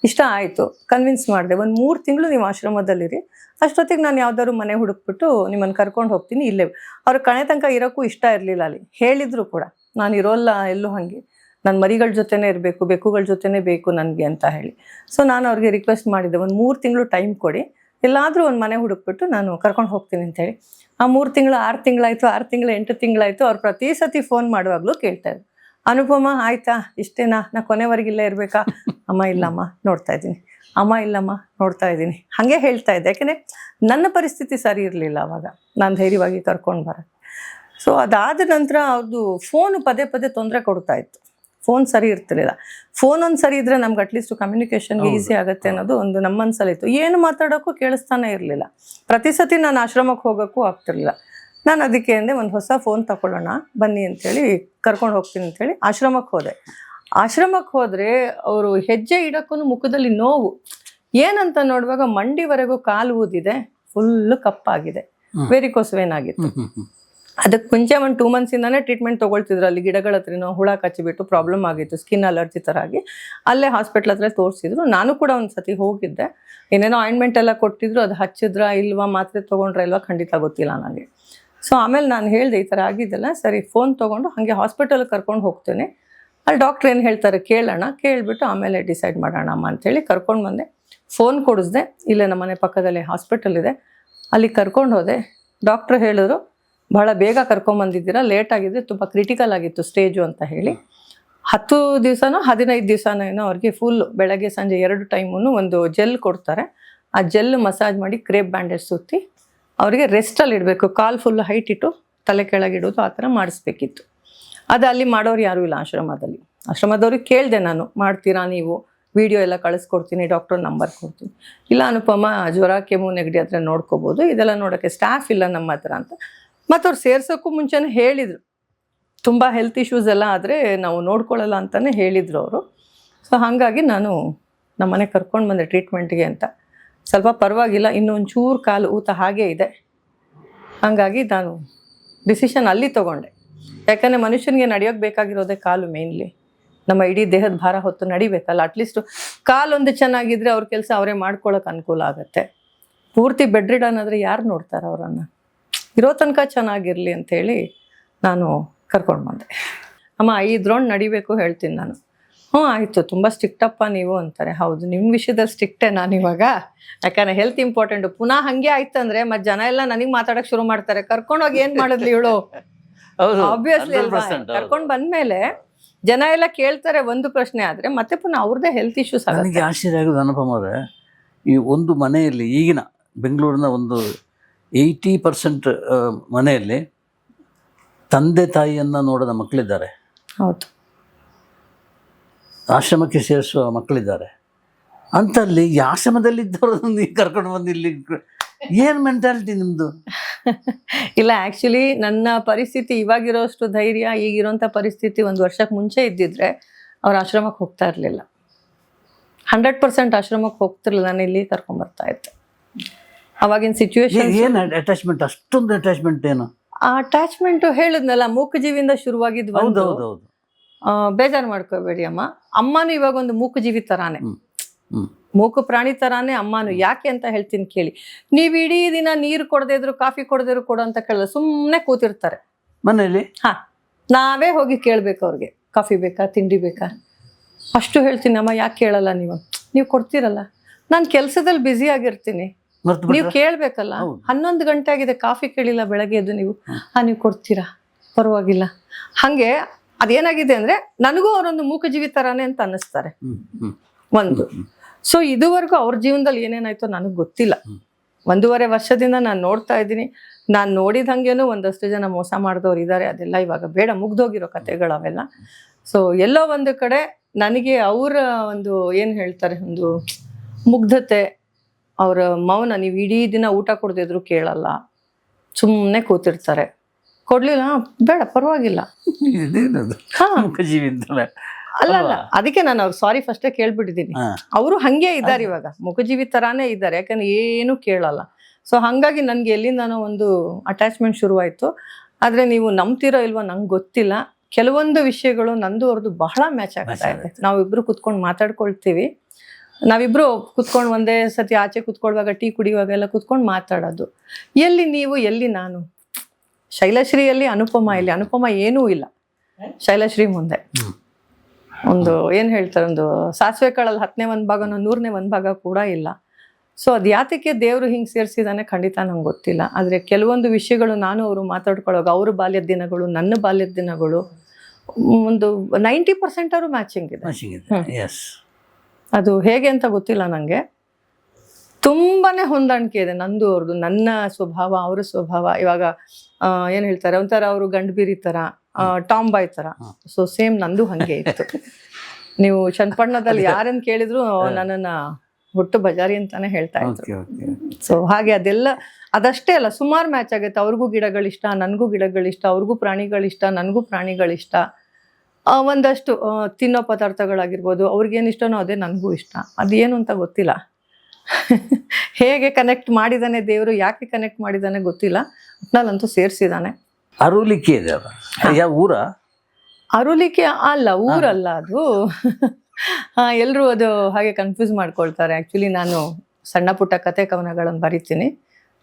ಇಷ್ಟ ಆಯಿತು, ಕನ್ವಿನ್ಸ್ ಮಾಡಿದೆ. ಒಂದು 3 ತಿಂಗಳು ನೀವು ಆಶ್ರಮದಲ್ಲಿರಿ, ಅಷ್ಟೊತ್ತಿಗೆ ನಾನು ಯಾವ್ದಾದ್ರು ಮನೆ ಹುಡುಕ್ಬಿಟ್ಟು ನಿಮ್ಮನ್ನು ಕರ್ಕೊಂಡು ಹೋಗ್ತೀನಿ ಇಲ್ಲೇ. ಅವ್ರ ಕಣೆ ತನಕ ಇರೋಕ್ಕೂ ಇಷ್ಟ ಇರಲಿಲ್ಲ ಅಲ್ಲಿ. ಹೇಳಿದ್ರು ಕೂಡ ನಾನು ಇರೋಲ್ಲ ಎಲ್ಲೂ, ಹಾಗೆ ನನ್ನ ಮರಿಗಳ ಜೊತೆನೇ ಇರಬೇಕು, ಬೆಕ್ಕುಗಳ ಜೊತೆನೇ ಬೇಕು ನನಗೆ ಅಂತ ಹೇಳಿ. ಸೊ ನಾನು ಅವ್ರಿಗೆ ರಿಕ್ವೆಸ್ಟ್ ಮಾಡಿದ್ದೆ, ಒಂದು 3 ತಿಂಗಳು ಟೈಮ್ ಕೊಡಿ, ಎಲ್ಲಾದರೂ ಒಂದು ಮನೆ ಹುಡುಕ್ಬಿಟ್ಟು ನಾನು ಕರ್ಕೊಂಡು ಹೋಗ್ತೀನಿ ಅಂತೇಳಿ. ಆ 3 ತಿಂಗಳು 6 ತಿಂಗಳಾಯಿತು, 6 ತಿಂಗಳು 8 ತಿಂಗಳಾಯಿತು. ಅವ್ರು ಪ್ರತಿ ಸತಿ ಫೋನ್ ಮಾಡುವಾಗಲೂ ಕೇಳ್ತಾಯಿದ್ರು, ಅನುಪಮ ಆಯಿತಾ, ಇಷ್ಟೇನಾ, ನಾ ಕೊನೆವರೆಗಿಲ್ಲೇ ಇರಬೇಕಾ? ಅಮ್ಮ ಇಲ್ಲಮ್ಮ ನೋಡ್ತಾ ಇದ್ದೀನಿ, ಅಮ್ಮ ಇಲ್ಲಮ್ಮ ನೋಡ್ತಾ ಇದ್ದೀನಿ, ಹಾಗೆ ಹೇಳ್ತಾ ಇದ್ದೆ. ಯಾಕೆಂದರೆ ನನ್ನ ಪರಿಸ್ಥಿತಿ ಸರಿ ಇರಲಿಲ್ಲ ಆವಾಗ, ನಾನು ಧೈರ್ಯವಾಗಿ ಕರ್ಕೊಂಡು ಬರೋಕ್ಕೆ. ಸೊ ಅದಾದ ನಂತರ ಅವ್ರದ್ದು ಫೋನು ಪದೇ ತೊಂದರೆ ಕೊಡ್ತಾ ಇತ್ತು. ಫೋನ್ ಸರಿ ಇರ್ತಿರ್ಲಿಲ್ಲ. ಫೋನ್ ಒಂದು ಸರಿ ಇದ್ದರೆ ನಮ್ಗೆ ಅಟ್ಲೀಸ್ಟ್ ಕಮ್ಯುನಿಕೇಷನ್ಗೆ ಈಸಿ ಆಗುತ್ತೆ ಅನ್ನೋದು ಒಂದು ನಮ್ಮ ಮನಸ್ಸಲ್ಲಿತ್ತು. ಏನು ಮಾತಾಡೋಕ್ಕೂ ಕೇಳಿಸ್ತಾನೆ ಇರಲಿಲ್ಲ. ಪ್ರತಿ ಸತಿ ನಾನು ಆಶ್ರಮಕ್ಕೆ ಹೋಗೋಕ್ಕೂ ಆಗ್ತಿರ್ಲಿಲ್ಲ. ನಾನು ಅದಕ್ಕೆ ಅಂದೆ, ಒಂದು ಹೊಸ ಫೋನ್ ತಗೊಳ್ಳೋಣ ಬನ್ನಿ ಅಂಥೇಳಿ, ಕರ್ಕೊಂಡು ಹೋಗ್ತೀನಿ ಅಂಥೇಳಿ ಆಶ್ರಮಕ್ಕೆ ಹೋದೆ. ಆಶ್ರಮಕ್ಕೆ ಹೋದರೆ ಅವರು ಹೆಜ್ಜೆ ಇಡೋಕ್ಕೂ ಮುಖದಲ್ಲಿ ನೋವು. ಏನಂತ ನೋಡುವಾಗ ಮಂಡಿವರೆಗೂ ಕಾಲು ಊದಿದೆ, ಫುಲ್ಲು ಕಪ್ಪಾಗಿದೆ, ವೆರಿಕೋಸ್ ವೇನ್ ಆಗಿತ್ತು. ಅದಕ್ಕೆ ಮುಂಚೆ ಒಂದು 2 ಮಂತ್ಸಿಂದಾನೇ ಟ್ರೀಟ್ಮೆಂಟ್ ತೊಗೊಳ್ತಿದ್ರು. ಅಲ್ಲಿ ಗಿಡಗಳ ಹತ್ರನೋ ಹುಳ ಕಚ್ಚಿಬಿಟ್ಟು ಪ್ರಾಬ್ಲಮ್ ಆಗಿತ್ತು, ಸ್ಕಿನ್ ಅಲರ್ಜಿ ಥರ ಆಗಿ. ಅಲ್ಲೇ ಹಾಸ್ಪಿಟ್ಲ್ ಹತ್ರ ತೋರಿಸಿದ್ರು. ನಾನು ಕೂಡ ಒಂದು ಸತಿ ಹೋಗಿದ್ದೆ. ಏನೇನೋ ಆಯಿಂಟ್ಮೆಂಟ್ ಎಲ್ಲ ಕೊಟ್ಟಿದ್ರು, ಅದು ಹಚ್ಚಿದ್ರಾ ಇಲ್ವಾ, ಮಾತ್ರೆ ತೊಗೊಂಡ್ರಾ ಇಲ್ವಾ ಖಂಡಿತ ಗೊತ್ತಿಲ್ಲ ನನಗೆ. ಸೊ ಆಮೇಲೆ ನಾನು ಹೇಳಿದೆ, ಈ ಥರ ಆಗಿದ್ದಲ್ಲ, ಸರಿ ಫೋನ್ ತೊಗೊಂಡು ಹಾಗೆ ಹಾಸ್ಪಿಟಲ್ಗೆ ಕರ್ಕೊಂಡು ಹೋಗ್ತೇನೆ, ಅಲ್ಲಿ ಡಾಕ್ಟ್ರ್ ಏನು ಹೇಳ್ತಾರೆ ಕೇಳೋಣ, ಕೇಳಿಬಿಟ್ಟು ಆಮೇಲೆ ಡಿಸೈಡ್ ಮಾಡೋಣ ಅಮ್ಮ ಅಂಥೇಳಿ ಕರ್ಕೊಂಡು ಬಂದೆ. ಫೋನ್ ಕೊಡಿಸ್ದೆ, ಇಲ್ಲೇ ನಮ್ಮ ಮನೆ ಪಕ್ಕದಲ್ಲಿ ಹಾಸ್ಪಿಟಲ್ ಇದೆ, ಅಲ್ಲಿ ಕರ್ಕೊಂಡು ಹೋದೆ. ಡಾಕ್ಟ್ರು ಹೇಳಿದ್ರು, ಭಾಳ ಬೇಗ ಕರ್ಕೊಂಬಂದಿದ್ದೀರಾ, ಲೇಟ್ ಆಗಿದ್ದರೆ ತುಂಬ ಕ್ರಿಟಿಕಲ್ ಆಗಿತ್ತು ಸ್ಟೇಜು ಅಂತ ಹೇಳಿ. 10 ದಿವಸನೋ 15 ದಿವಸನೋ ಏನೋ ಅವ್ರಿಗೆ ಫುಲ್ಲು ಬೆಳಗ್ಗೆ ಸಂಜೆ 2 ಟೈಮೂ ಒಂದು ಜೆಲ್ ಕೊಡ್ತಾರೆ. ಆ ಜೆಲ್ ಮಸಾಜ್ ಮಾಡಿ ಕ್ರೇಪ್ ಬ್ಯಾಂಡೇಜ್ ಸುತ್ತಿ ಅವರಿಗೆ ರೆಸ್ಟಲ್ಲಿ ಇಡಬೇಕು. ಕಾಲು ಫುಲ್ಲು ಹೈಟ್ ಇಟ್ಟು ತಲೆ ಕೆಳಗಿಡೋದು, ಆ ಥರ ಮಾಡಿಸ್ಬೇಕಿತ್ತು. ಅದು ಅಲ್ಲಿ ಮಾಡೋರು ಯಾರೂ ಇಲ್ಲ ಆಶ್ರಮದಲ್ಲಿ. ಆಶ್ರಮದವ್ರಿಗೆ ಕೇಳಿದೆ ನಾನು, ಮಾಡ್ತೀರಾ ನೀವು, ವಿಡಿಯೋ ಎಲ್ಲ ಕಳಿಸ್ಕೊಡ್ತೀನಿ, ಡಾಕ್ಟರ್ ನಂಬರ್ ಕೊಡ್ತೀನಿ. ಇಲ್ಲ ಅನುಪಮ, ಜ್ವರ ಕೆಮ್ಮು ನೆಗಡಿ ಹತ್ರ ನೋಡ್ಕೋಬೋದು, ಇದೆಲ್ಲ ನೋಡೋಕ್ಕೆ ಸ್ಟಾಫ್ ಇಲ್ಲ ನಮ್ಮ ಹತ್ರ ಅಂತ. ಮತ್ತು ಅವ್ರು ಸೇರ್ಸೋಕ್ಕೂ ಮುಂಚೆನೇ ಹೇಳಿದರು, ತುಂಬ ಹೆಲ್ತ್ ಇಶ್ಯೂಸ್ ಎಲ್ಲ ಆದರೆ ನಾವು ನೋಡ್ಕೊಳ್ಳಲ್ಲ ಅಂತಲೇ ಹೇಳಿದರು ಅವರು. ಸೊ ಹಾಗಾಗಿ ನಾನು ನಮ್ಮನೆ ಕರ್ಕೊಂಡು ಬಂದೆ ಟ್ರೀಟ್ಮೆಂಟ್ಗೆ ಅಂತ. ಸ್ವಲ್ಪ ಪರವಾಗಿಲ್ಲ, ಇನ್ನೂ ಒಂಚೂರು ಕಾಲು ಊತ ಹಾಗೇ ಇದೆ. ಹಂಗಾಗಿ ನಾನು ಡಿಸಿಷನ್ ಅಲ್ಲಿ ತಗೊಂಡೆ. ಯಾಕಂದರೆ ಮನುಷ್ಯನಿಗೆ ನಡೆಯೋಕೆ ಬೇಕಾಗಿರೋದೇ ಕಾಲು ಮೇನ್ಲಿ. ನಮ್ಮ ಇಡೀ ದೇಹದ ಭಾರ ಹೊತ್ತು ನಡಿಬೇಕಲ್ಲ. ಅಟ್ಲೀಸ್ಟ್ ಕಾಲೊಂದು ಚೆನ್ನಾಗಿದ್ರೆ ಅವ್ರ ಕೆಲಸ ಅವರೇ ಮಾಡ್ಕೊಳ್ಳೋಕೆ ಅನುಕೂಲ ಆಗುತ್ತೆ. ಪೂರ್ತಿ ಬೆಡ್ ರಿಡನ್ ಆದರೆ ಯಾರು ನೋಡ್ತಾರೆ ಅವರನ್ನು? ಇರೋ ತನಕ ಚೆನ್ನಾಗಿರಲಿ ಅಂಥೇಳಿ ನಾನು ಕರ್ಕೊಂಡು ಬಂದೆ. ಅಮ್ಮ 5 ರೌಂಡ್ ನಡಿಬೇಕು ಹೇಳ್ತೀನಿ ನಾನು. ಹ್ಞೂ ಆಯಿತು, ತುಂಬ ಸ್ಟ್ರಿಕ್ಟಪ್ಪ ನೀವು ಅಂತಾರೆ. ಹೌದು, ನಿಮ್ಮ ವಿಷಯದಲ್ಲಿ ಸ್ಟ್ರಿಕ್ಟೇ ನಾನು ಇವಾಗ. ಯಾಕಂದರೆ ಹೆಲ್ತ್ ಇಂಪಾರ್ಟೆಂಟು. ಪುನಃ ಹಾಗೆ ಆಯ್ತಂದ್ರೆ ಮತ್ತೆ ಜನ ಎಲ್ಲ ನನಗೆ ಮಾತಾಡೋಕೆ ಶುರು ಮಾಡ್ತಾರೆ. ಕರ್ಕೊಂಡೋಗಿ ಏನು ಮಾಡಿದ್ಲಿ ಇವಳು? ಆಬ್ವಿಯಸ್ಲಿ ಅಲ್ವಾ? ಕರ್ಕೊಂಡು ಬಂದಮೇಲೆ ಜನ ಎಲ್ಲ ಕೇಳ್ತಾರೆ ಒಂದು ಪ್ರಶ್ನೆ, ಆದರೆ ಮತ್ತೆ ಪುನಃ ಅವ್ರದ್ದೇ ಹೆಲ್ತ್ ಇಶ್ಯೂಸ್ ಆಗುತ್ತೆ. ನನಗೆ ಆಶ್ಚರ್ಯ ಆಗೋದು ಅನುಪಮ ಅವರೇ, ಈ ಒಂದು ಮನೆಯಲ್ಲಿ ಈಗಿನ ಬೆಂಗಳೂರಿನ ಒಂದು 80% ಮನೆಯಲ್ಲಿ ತಂದೆ ತಾಯಿಯನ್ನು ನೋಡದ ಮಕ್ಕಳಿದ್ದಾರೆ. ಹೌದು, ಆಶ್ರಮಕ್ಕೆ ಸೇರಿಸುವ ಮಕ್ಕಳಿದ್ದಾರೆ. ಅಂತಲ್ಲಿ ಈ ಆಶ್ರಮದಲ್ಲಿ ಇದ್ದವ್ರನ್ನ ಕರ್ಕೊಂಡು ಬಂದು ಇಲ್ಲಿ ಏನು ಮೆಂಟಾಲಿಟಿ ನಿಮ್ಮದು? ಇಲ್ಲ, ಆ್ಯಕ್ಚುಲಿ ನನ್ನ ಪರಿಸ್ಥಿತಿ ಇವಾಗಿರೋಷ್ಟು ಧೈರ್ಯ ಈಗಿರೋಂಥ ಪರಿಸ್ಥಿತಿ 1 ವರ್ಷಕ್ಕೆ ಮುಂಚೆ ಇದ್ದಿದ್ರೆ ಅವ್ರು ಆಶ್ರಮಕ್ಕೆ ಹೋಗ್ತಾ ಇರಲಿಲ್ಲ. 100% ಆಶ್ರಮಕ್ಕೆ ಹೋಗ್ತಿರ್ಲಿಲ್ಲ. ನಾನು ಇಲ್ಲಿ ಕರ್ಕೊಂಬರ್ತಾ ಇದ್ದೆ. ಅವಾಗಿನ ಸಿಚುವೇಶನ್ ಏನು ಅಟ್ಯಾಚ್ಮೆಂಟ್, ಅಷ್ಟೊಂದು ಅಟ್ಯಾಚ್ಮೆಂಟ್ ಏನು? ಆ ಅಟ್ಯಾಚ್ಮೆಂಟು ಹೇಳಿದ್ನಲ್ಲ, ಮೂಕಜೀವಿಯಿಂದ ಶುರುವಾಗಿದ್ದು. ಹೌದು ಹೌದು ಹೌದು. ಬೇಜಾರು ಮಾಡ್ಕೋಬೇಡಿ ಅಮ್ಮ. ಅಮ್ಮನೂ ಇವಾಗ ಒಂದು ಮೂಕಜೀವಿ ಥರಾನೇ, ಮೂಕು ಪ್ರಾಣಿ ಥರಾನೇ ಅಮ್ಮನೂ. ಯಾಕೆ ಅಂತ ಹೇಳ್ತೀನಿ ಕೇಳಿ. ನೀವು ಇಡೀ ದಿನ ನೀರು ಕೊಡದೇ ಇದ್ರು, ಕಾಫಿ ಕೊಡದೇ ಇದ್ರು ಕೊಡು ಅಂತ ಕೇಳಿದ್ರೆ ಸುಮ್ಮನೆ ಕೂತಿರ್ತಾರೆ ಮನೇಲಿ. ಹಾಂ, ನಾವೇ ಹೋಗಿ ಕೇಳಬೇಕು ಅವ್ರಿಗೆ, ಕಾಫಿ ಬೇಕಾ, ತಿಂಡಿ ಬೇಕಾ? ಅಷ್ಟು ಹೇಳ್ತೀನಿ ಅಮ್ಮ. ಯಾಕೆ ಕೇಳಲ್ಲ ನೀವು ಕೊಡ್ತೀರಲ್ಲ. ನಾನು ಕೆಲಸದಲ್ಲಿ ಬ್ಯುಸಿ ಆಗಿರ್ತೀನಿ, ನೀವು ಕೇಳಬೇಕಲ್ಲ. 11 ಗಂಟೆ ಆಗಿದೆ, ಕಾಫಿ ಕೇಳಿಲ್ಲ ಬೆಳಗ್ಗೆ ಎದ್ದು ನೀವು. ನೀವು ಕೊಡ್ತೀರಾ, ಪರವಾಗಿಲ್ಲ. ಹಾಗೆ ಅದೇನಾಗಿದೆ ಅಂದರೆ ನನಗೂ ಅವರೊಂದು ಮೂಕಜೀವಿ ಥರಾನೇ ಅಂತ ಅನ್ನಿಸ್ತಾರೆ ಒಂದು. ಸೊ ಇದುವರೆಗೂ ಅವ್ರ ಜೀವನದಲ್ಲಿ ಏನೇನಾಯ್ತೋ ನನಗೆ ಗೊತ್ತಿಲ್ಲ. 1.5 ವರ್ಷದಿಂದ ನಾನು ನೋಡ್ತಾ ಇದ್ದೀನಿ. ನಾನು ನೋಡಿದಂಗೆನೂ ಒಂದಷ್ಟು ಜನ ಮೋಸ ಮಾಡಿದವ್ರು ಇದ್ದಾರೆ. ಅದೆಲ್ಲ ಇವಾಗ ಬೇಡ, ಮುಗ್ದೋಗಿರೋ ಕಥೆಗಳು ಅವೆಲ್ಲ. ಸೊ ಎಲ್ಲೋ ಒಂದು ಕಡೆ ನನಗೆ ಅವರ ಒಂದು ಏನು ಹೇಳ್ತಾರೆ, ಒಂದು ಮುಗ್ಧತೆ, ಅವರ ಮೌನ. ನೀವು ಇಡೀ ದಿನ ಊಟ ಕೊಡದಿದ್ರು ಕೇಳಲ್ಲ, ಸುಮ್ಮನೆ ಕೂತಿರ್ತಾರೆ. ಕೊಡ್ಲಿಲ್ಲ, ಬೇಡ ಪರವಾಗಿಲ್ಲ. ಅಲ್ಲ ಅಲ್ಲ, ಅದಕ್ಕೆ ನಾನು ಅವ್ರು ಸಾರಿ ಫಸ್ಟೇ ಕೇಳ್ಬಿಟ್ಟಿದ್ದೀನಿ. ಅವರು ಹಂಗೆ ಇದ್ದಾರೆ ಇವಾಗ, ಮುಖಜೀವಿ ಥರಾನೇ ಇದ್ದಾರೆ. ಯಾಕಂದ್ರೆ ಏನು ಕೇಳಲ್ಲ. ಸೊ ಹಾಗಾಗಿ ನನಗೆ ಎಲ್ಲಿಂದನೋ ಒಂದು ಅಟ್ಯಾಚ್ಮೆಂಟ್ ಶುರುವಾಯಿತು. ಆದರೆ ನೀವು ನಂಬ್ತಿರೋ ಇಲ್ವೋ ನಂಗೆ ಗೊತ್ತಿಲ್ಲ, ಕೆಲವೊಂದು ವಿಷಯಗಳು ನಂದು ಅವ್ರದ್ದು ಬಹಳ ಮ್ಯಾಚ್ ಆಗ್ತಾ ಇದೆ. ನಾವಿಬ್ಬರು ಕುತ್ಕೊಂಡು ಮಾತಾಡ್ಕೊಳ್ತೀವಿ. ನಾವಿಬ್ಬರು ಕುತ್ಕೊಂಡು ಒಂದೇ ಸತಿ ಆಚೆ ಕುತ್ಕೊಳ್ಳುವಾಗ, ಟೀ ಕುಡಿಯುವಾಗೆಲ್ಲ ಕುತ್ಕೊಂಡು ಮಾತಾಡೋದು. ಎಲ್ಲಿ ನೀವು, ಎಲ್ಲಿ ನಾನು? ಶೈಲಶ್ರೀಯಲ್ಲಿ ಅನುಪಮ, ಇಲ್ಲಿ ಅನುಪಮ ಏನೂ ಇಲ್ಲ ಶೈಲಶ್ರೀ ಮುಂದೆ. ಒಂದು ಏನು ಹೇಳ್ತಾರೆ, ಒಂದು ಸಾಸಿವೆ ಕಾಳಲ್ಲಿ 10ನೇ 1 ಭಾಗನೋ 100ನೇ 1 ಭಾಗ ಕೂಡ ಇಲ್ಲ. ಸೊ ಅದು ಯಾತಕ್ಕೆ ದೇವರು ಹಿಂಗೆ ಸೇರಿಸಿದಾನೆ ಖಂಡಿತ ನಂಗೆ ಗೊತ್ತಿಲ್ಲ. ಆದರೆ ಕೆಲವೊಂದು ವಿಷಯಗಳು ನಾನು ಅವರು ಮಾತಾಡ್ಕೊಳ್ಳೋವಾಗ, ಅವ್ರ ಬಾಲ್ಯದ ದಿನಗಳು, ನನ್ನ ಬಾಲ್ಯದ ದಿನಗಳು, ಒಂದು 90% ಅವರು ಮ್ಯಾಚಿಂಗ್ ಇದೆ. ಅದು ಹೇಗೆ ಅಂತ ಗೊತ್ತಿಲ್ಲ ನನಗೆ. ತುಂಬಾ ಹೊಂದಾಣಿಕೆ ಇದೆ ನಂದು ಅವ್ರದ್ದು. ನನ್ನ ಸ್ವಭಾವ, ಅವರ ಸ್ವಭಾವ. ಇವಾಗ ಏನು ಹೇಳ್ತಾರೆ, ಒಂಥರ ಅವರು ಗಂಡಬೀರಿ ಥರ, ಟಾಮ್ ಬಾಯ್ ಥರ. ಸೊ ಸೇಮ್ ನಂದು ಹಾಗೆ ಇತ್ತು. ನೀವು ಚನ್ನಪಟ್ಟಣದಲ್ಲಿ ಯಾರನ್ನು ಕೇಳಿದ್ರು ನನ್ನನ್ನು ಹುಟ್ಟು ಬಜಾರಿ ಅಂತಾನೆ ಹೇಳ್ತಾ ಇದ್ರು. ಸೊ ಹಾಗೆ ಅದೆಲ್ಲ ಅದಷ್ಟೇ ಅಲ್ಲ, ಸುಮಾರು ಮ್ಯಾಚ್ ಆಗುತ್ತೆ. ಅವ್ರಿಗೂ ಗಿಡಗಳಿಷ್ಟ, ನನಗೂ ಗಿಡಗಳಿಷ್ಟ, ಅವ್ರಿಗೂ ಪ್ರಾಣಿಗಳಿಷ್ಟ, ನನಗೂ ಪ್ರಾಣಿಗಳಿಷ್ಟ. ಒಂದಷ್ಟು ತಿನ್ನೋ ಪದಾರ್ಥಗಳಾಗಿರ್ಬೋದು, ಅವ್ರಿಗೇನು ಇಷ್ಟನೋ ಅದೇ ನನಗೂ ಇಷ್ಟ. ಅದೇನು ಅಂತ ಗೊತ್ತಿಲ್ಲ. ಹೇಗೆ ಕನೆಕ್ಟ್ ಮಾಡಿದ್ದಾನೆ ದೇವರು, ಯಾಕೆ ಕನೆಕ್ಟ್ ಮಾಡಿದ್ದಾನೆ ಗೊತ್ತಿಲ್ಲ. ಒಟ್ನಲ್ಲಂತೂ ಸೇರಿಸಿದ್ದಾನೆ. ಅರುಲಿಕೆ ಇದೆ. ಯಾವ ಊರ? ಅರುಲಿಕೆ ಅಲ್ಲ, ಊರಲ್ಲ ಅದು. ಎಲ್ಲರೂ ಅದು ಹಾಗೆ ಕನ್ಫ್ಯೂಸ್ ಮಾಡ್ಕೊಳ್ತಾರೆ. ಆ್ಯಕ್ಚುಲಿ ನಾನು ಸಣ್ಣ ಪುಟ್ಟ ಕತೆ ಕವನಗಳನ್ನು ಬರಿತೀನಿ.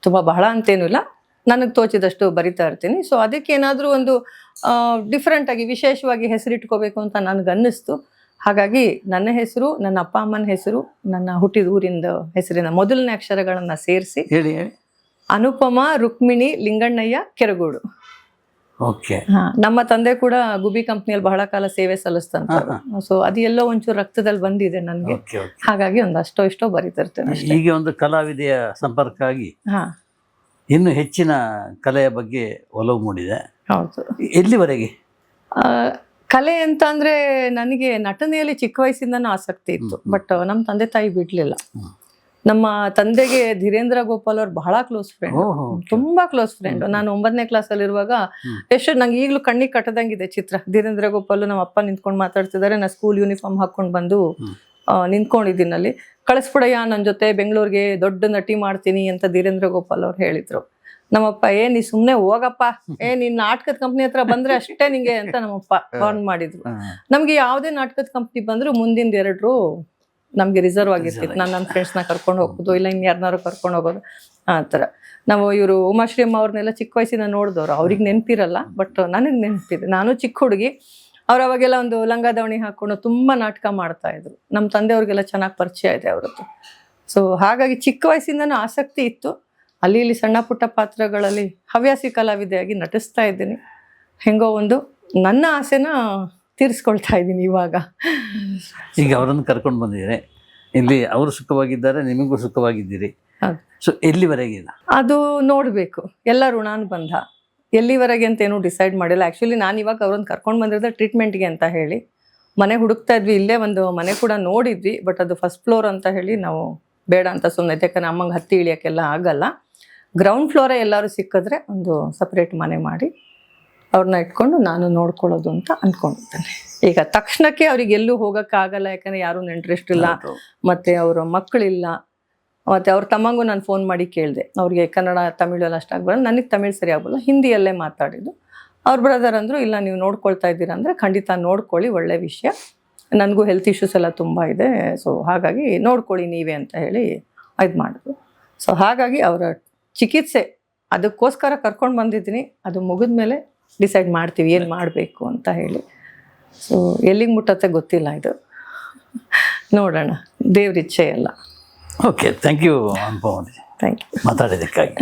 ತುಂಬ ಬಹಳ ಅಂತೇನೂ ಇಲ್ಲ, ನನಗೆ ತೋಚಿದಷ್ಟು ಬರಿತಾ ಇರ್ತೀನಿ. ಸೊ ಅದಕ್ಕೆ ಏನಾದರೂ ಒಂದು ಡಿಫ್ರೆಂಟಾಗಿ ವಿಶೇಷವಾಗಿ ಹೆಸರಿಟ್ಕೋಬೇಕು ಅಂತ ನನಗೆ ಅನ್ನಿಸ್ತು. ಹಾಗಾಗಿ ನನ್ನ ಹೆಸರು, ನನ್ನ ಅಪ್ಪ ಅಮ್ಮನ ಹೆಸರು, ನನ್ನ ಹುಟ್ಟಿದ ಊರಿಂದ ಹೆಸರಿನ ಮೊದಲನೇ ಅಕ್ಷರಗಳನ್ನು ಸೇರಿಸಿ ಹೇಳಿ. ಅನುಪಮ ರುಕ್ಮಿಣಿ ಲಿಂಗಣ್ಣಯ್ಯ ಕೆರಗೋಡು. ಓಕೆ. ನಮ್ಮ ತಂದೆ ಕೂಡ ಗುಬಿ ಕಂಪ್ನಿಯಲ್ಲಿ ಬಹಳ ಕಾಲ ಸೇವೆ ಸಲ್ಲಿಸ್ತಂತ. ಸೊ ಅದು ಎಲ್ಲೋ ಒಂಚೂರು ರಕ್ತದಲ್ಲಿ ಬಂದಿದೆ ನನಗೆ. ಹಾಗಾಗಿ ಒಂದಷ್ಟೋ ಇಷ್ಟೋ ಬರೀತಿರ್ತೇನೆ. ಹೀಗೆ ಒಂದು ಕಲಾವಿದೆಯ ಸಂಪರ್ಕ ಆಗಿ ಇನ್ನು ಹೆಚ್ಚಿನ ಕಲೆಯ ಬಗ್ಗೆ ಒಲವು ಮೂಡಿದೆ. ಹೌದು. ಎಲ್ಲಿವರೆಗೆ? ಕಲೆ ಅಂತ ಅಂದ್ರೆ ನನಗೆ ನಟನೆಯಲ್ಲಿ ಚಿಕ್ಕ ವಯಸ್ಸಿಂದನೂ ಆಸಕ್ತಿ ಇತ್ತು. ಬಟ್ ನಮ್ಮ ತಂದೆ ತಾಯಿ ಬಿಡ್ಲಿಲ್ಲ. ನಮ್ಮ ತಂದೆಗೆ ಧೀರೇಂದ್ರ ಗೋಪಾಲ್ ಅವ್ರು ಬಹಳ ಕ್ಲೋಸ್ ಫ್ರೆಂಡ್, ತುಂಬಾ ಕ್ಲೋಸ್ ಫ್ರೆಂಡ್. ನಾನು 9ನೇ ಕ್ಲಾಸಲ್ಲಿ ಇರುವಾಗ ಎಷ್ಟು ನಂಗೆ ಈಗಲೂ ಕಣ್ಣಿಗೆ ಕಟ್ಟದಂಗಿದೆ ಚಿತ್ರ. ಧೀರೇಂದ್ರ ಗೋಪಾಲ್ ನಮ್ಮ ಅಪ್ಪ ನಿಂತ್ಕೊಂಡು ಮಾತಾಡ್ತಿದ್ದಾರೆ, ನಾ ಸ್ಕೂಲ್ ಯೂನಿಫಾರ್ಮ್ ಹಾಕೊಂಡು ಬಂದು ನಿಂತ್ಕೊಂಡಿದ್ದೀನಿ ಅಲ್ಲಿ. ಕಳಿಸ್ಬಿಡಯ್ಯ ನನ್ನ ಜೊತೆ ಬೆಂಗಳೂರಿಗೆ, ದೊಡ್ಡ ನಟಿ ಮಾಡ್ತೀನಿ ಅಂತ ಧೀರೇಂದ್ರ ಗೋಪಾಲ್ ಅವ್ರು ಹೇಳಿದ್ರು. ನಮ್ಮಪ್ಪ ನೀ ಸುಮ್ನೆ ಹೋಗಪ್ಪ, ನೀನ್ ನಾಟಕದ ಕಂಪ್ನಿ ಹತ್ರ ಬಂದ್ರೆ ಅಷ್ಟೇ ನಿಂಗೆ ಅಂತ ನಮ್ಮಪ್ಪ ವಾರ್ನ್ ಮಾಡಿದ್ರು. ನಮ್ಗೆ ಯಾವುದೇ ನಾಟಕದ ಕಂಪ್ನಿ ಬಂದ್ರು ಮುಂದಿನ 2 ನಮ್ಗೆ ರಿಸರ್ವ್ ಆಗಿರ್ತಿತ್ತು. ನಾನು ನನ್ನ ಫ್ರೆಂಡ್ಸ್ನ ಕರ್ಕೊಂಡು ಹೋಗೋದು, ಇಲ್ಲ ಇನ್ಯಾರನ್ನಾರು ಕರ್ಕೊಂಡು ಹೋಗೋದು, ಆ ಥರ. ನಾವು ಇವರು ಉಮಾಶ್ರೀ ಅಮ್ಮ ಅವ್ರನ್ನೆಲ್ಲ ಚಿಕ್ಕ ವಯಸ್ಸಿನ ನೋಡಿದವ್ರು, ಅವ್ರಿಗೆ ನೆನಪಿರಲ್ಲ, ಬಟ್ ನನಗೆ ನೆನಪಿದೆ. ನಾನು ಚಿಕ್ಕ ಹುಡುಗಿ, ಅವ್ರು ಅವಾಗೆಲ್ಲ ಒಂದು ಲಂಗ ದಾವಣಿ ಹಾಕೊಂಡು ತುಂಬ ನಾಟಕ ಮಾಡ್ತಾ ಇದ್ರು. ನಮ್ಮ ತಂದೆಯವ್ರಿಗೆಲ್ಲ ಚೆನ್ನಾಗಿ ಪರಿಚಯ ಇದೆ ಅವ್ರದ್ದು. ಸೊ ಹಾಗಾಗಿ ಚಿಕ್ಕ ವಯಸ್ಸಿಂದನೂ ಆಸಕ್ತಿ ಇತ್ತು. ಅಲ್ಲಿ ಇಲ್ಲಿ ಸಣ್ಣ ಪುಟ್ಟ ಪಾತ್ರಗಳಲ್ಲಿ ಹವ್ಯಾಸಿ ಕಲಾವಿದೆಯಾಗಿ ನಟಿಸ್ತಾ ಇದ್ದೀನಿ. ಹೆಂಗೋ ಒಂದು ನನ್ನ ಆಸೆನ ತೀರಿಸ್ಕೊಳ್ತಾ ಇದ್ದೀನಿ ಇವಾಗ. ಈಗ ಅವರನ್ನು ಕರ್ಕೊಂಡು ಬಂದಿದ್ದೀರಿ, ಇಲ್ಲಿ ಅವರು ಸುಖವಾಗಿದ್ದಾರೆ, ನಿಮಗೂ ಸುಖವಾಗಿದ್ದೀರಿ. ಸೊ ಎಲ್ಲಿವರೆಗಿದೆ ಅದು ನೋಡಬೇಕು. ಎಲ್ಲ ಋಣಾನುಬಂಧ. ಎಲ್ಲಿವರೆಗೆ ಅಂತ ಏನೂ ಡಿಸೈಡ್ ಮಾಡಿಲ್ಲ. ಆ್ಯಕ್ಚುಲಿ ನಾನು ಇವಾಗ ಅವ್ರನ್ನ ಕರ್ಕೊಂಡು ಬಂದಿರೋದು ಟ್ರೀಟ್ಮೆಂಟ್ಗೆ ಅಂತ ಹೇಳಿ. ಮನೆ ಹುಡುಕ್ತಾ ಇದ್ವಿ, ಇಲ್ಲೇ ಒಂದು ಮನೆ ಕೂಡ ನೋಡಿದ್ವಿ, ಬಟ್ ಅದು ಫಸ್ಟ್ ಫ್ಲೋರ್ ಅಂತ ಹೇಳಿ ನಾವು ಬೇಡ ಅಂತ ಸುಮ್ಮನೆ, ಯಾಕಂದ್ರೆ ಅಮ್ಮಂಗೆ ಹತ್ತಿ ಇಳಿಯೋಕ್ಕೆಲ್ಲ ಆಗಲ್ಲ. ಗ್ರೌಂಡ್ ಫ್ಲೋರೇ ಎಲ್ಲರೂ ಸಿಕ್ಕಿದ್ರೆ ಒಂದು ಸಪ್ರೇಟ್ ಮನೆ ಮಾಡಿ ಅವ್ರನ್ನ ಇಟ್ಕೊಂಡು ನಾನು ನೋಡ್ಕೊಳ್ಳೋದು ಅಂತ ಅಂದ್ಕೊಂಡಿದ್ದೇನೆ. ಈಗ ತಕ್ಷಣಕ್ಕೆ ಅವ್ರಿಗೆ ಎಲ್ಲೂ ಹೋಗೋಕ್ಕಾಗಲ್ಲ, ಯಾಕಂದರೆ ಯಾರೂ ಇಂಟ್ರೆಸ್ಟ್ ಇಲ್ಲ, ಮತ್ತು ಅವರ ಮಕ್ಕಳಿಲ್ಲ. ಮತ್ತು ಅವ್ರ ತಮ್ಮಂಗೂ ನಾನು ಫೋನ್ ಮಾಡಿ ಕೇಳಿದೆ, ಅವ್ರಿಗೆ ಕನ್ನಡ ತಮಿಳು ಎಲ್ಲ ಅಷ್ಟಾಗಿ ಬರಲ್ಲ, ನನಗೆ ತಮಿಳು ಸರಿ ಆಗೋಲ್ಲ, ಹಿಂದಿಯಲ್ಲೇ ಮಾತಾಡಿದ್ದು. ಅವ್ರ ಬ್ರದರ್ ಅಂದರು, ಇಲ್ಲ ನೀವು ನೋಡ್ಕೊಳ್ತಾ ಇದ್ದೀರಾ ಅಂದರೆ ಖಂಡಿತ ನೋಡ್ಕೊಳ್ಳಿ, ಒಳ್ಳೆ ವಿಷಯ, ನನಗೂ ಹೆಲ್ತ್ ಇಶ್ಯೂಸ್ ಎಲ್ಲ ತುಂಬ ಇದೆ, ಸೊ ಹಾಗಾಗಿ ನೋಡ್ಕೊಳ್ಳಿ ನೀವೇ ಅಂತ ಹೇಳಿ ಇದು ಮಾಡಿದ್ರು. ಸೊ ಹಾಗಾಗಿ ಅವರ ಚಿಕಿತ್ಸೆ ಅದಕ್ಕೋಸ್ಕರ ಕರ್ಕೊಂಡು ಬಂದಿದ್ದೀನಿ. ಅದು ಮುಗಿದ ಮೇಲೆ ಡಿಸೈಡ್ ಮಾಡ್ತೀವಿ ಏನು ಮಾಡಬೇಕು ಅಂತ ಹೇಳಿ. ಸೊ ಎಲ್ಲಿಗೆ ಮುಟ್ಟತ್ತೆ ಗೊತ್ತಿಲ್ಲ, ಇದು ನೋಡೋಣ, ದೇವ್ರ ಇಚ್ಛೆ ಎಲ್ಲ. Okay, thank you Anupama thank you ಮಾತಾಡಿದ್ದಕ್ಕಾಗಿ.